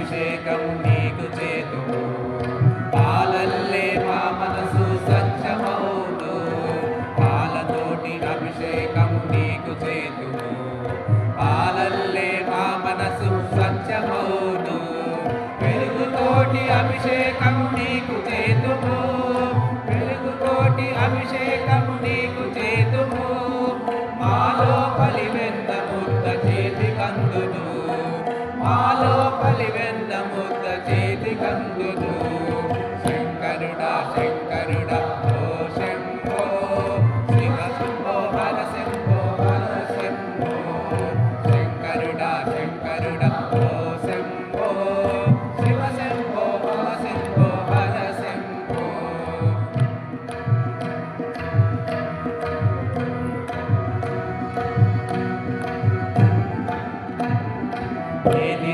అభిషేకం నీకు చేతుము పాలల్లే మా మనసు స్వచ్ఛమౌను పాలతోటి అభిషేకం నీకు చేతుము పాలల్లే మా మనసు స్వచ్ఛమౌను వెలుగుతోటి అభిషేకం నీకు చేతుము వెలుగుతోటి అభిషేకం నీకు చేతుము మాలో పలివెంద ముద్ద చేతి కందును మాలో పలివెంద ముద్ద చేతి కందును శంకరుడా శంకరుడా ఓ శంభో శివ శంభో హర శంభో హర శంభో శంకరుడా శంకరుడా ఓ శంభో శివ శంభో హర శంభో హర శంభో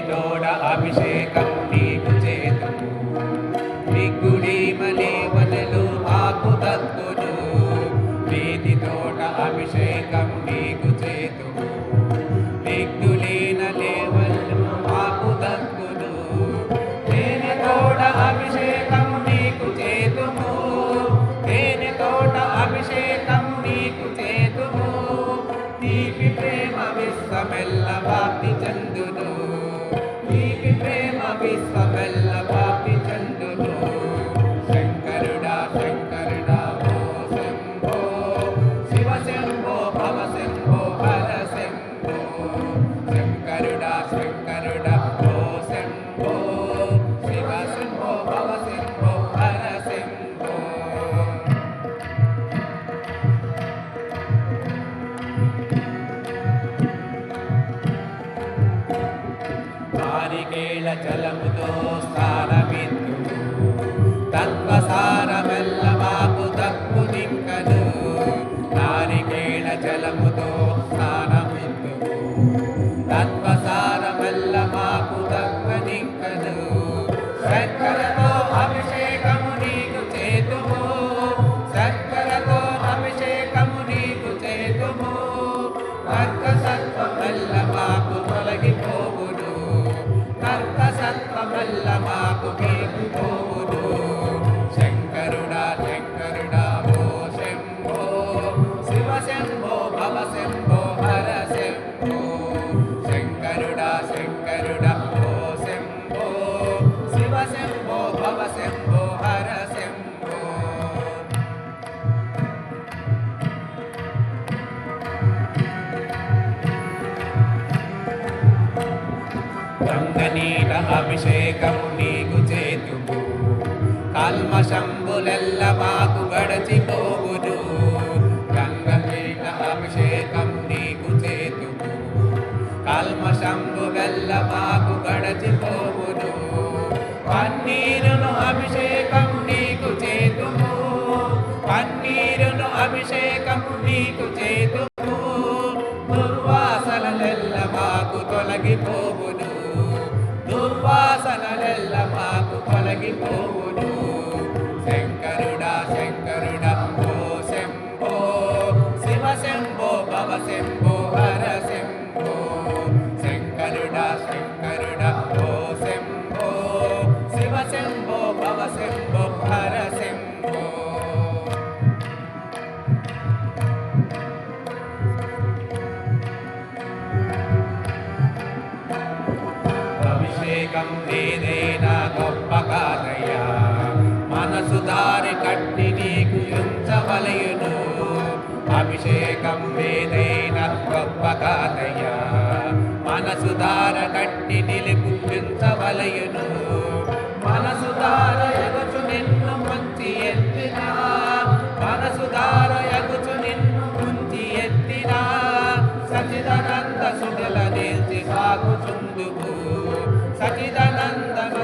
తోడ అభిషేకం నీకు చేతుము నిగ్గుడి మలేవలలు మాకు దక్కును వేది తోట అభిషేకం నీకు చేతుము నిగ్గులీన లేవలు మాకు దక్కును తేనె తోట అభిషేకం నీకు చేతుము తేనె తోట అభిషేకం నీకు చేతుము తీపి ప్రేమ విశ్వమెల్ల వ్యాప్తి చెందును విశ్వమెల్ల వ్యాప్తి చెందును శంకరుడా శంకరుడా ఓ శంభో శివ శంభో భవ శంభో హర శంభో శంకరుడా శంకరుడా ఓ శంభో శివ శంభో భవ శంభో హర శంభో నారికేళ జలముతో స్నానమిత్తు తత్వసారమెల్ల మాకు దక్కు నింకను నారికేళ జలముతో స్నానమిత్తు తత్వసారమెల్ల మాకు దక్కు నింకను శంకరతో అభిషేకము నీకు చేతుము శంకరతో అభిషేకము నీకు చేతుము తర్క సత్వమెల్ల మాకు తొలగిపోవును తర్క సత్వమెల్ల మాకు మీకుపోవును శంకరుడా శంకరుడా ఓ శంభో శివ శంభో భవ శంభో హర శంభో శంకరుడా శంకరుడా ఓ శంభో శివ శంభో భవ శంభో హర శంభో గంగనీట అభిషేకం నీకు చేతుము కల్మషంబులెల్ల మాకు గడచిపోవును గంగనీట అభిషేకం నీకు చేతుము కల్మషంబులెల్ల మాకు గడచిపోవును పన్నీరును అభిషేకం నీకు చేతుము పన్నీరును అభిషేకం నీకు చేతుము దుర్వాసనలెల్ల మాకు తొలగిపోవును దుర్వాసనలెల్ల మాకు తొలగిపోవును శంకరుడా శంకరుడా ఓ శంభో శివ శంభో భవ శంభో హర శంభో శంకరుడా శంకరుడా ఓ శంభో శివ శంభో భవ శంభో హర శంభో అభిషేకం ఏదైనా గొప్ప కాదయ్యా మనసు దారి కట్టి నీకు ఉంచవలయును అభిషేకం ఏదైనా గొప్ప కాదయ్యా మనసు దార కట్టి నిలుపు ఉంచవలయును మనసు దార ఎగుచు నిన్ను ముంచి ఎత్తినా మనసు దార ఎగుచు నిన్ను ముంచి ఎత్తినా సచిదానంద సుధల నిలిచి సాగుచుందువు సచిదానందము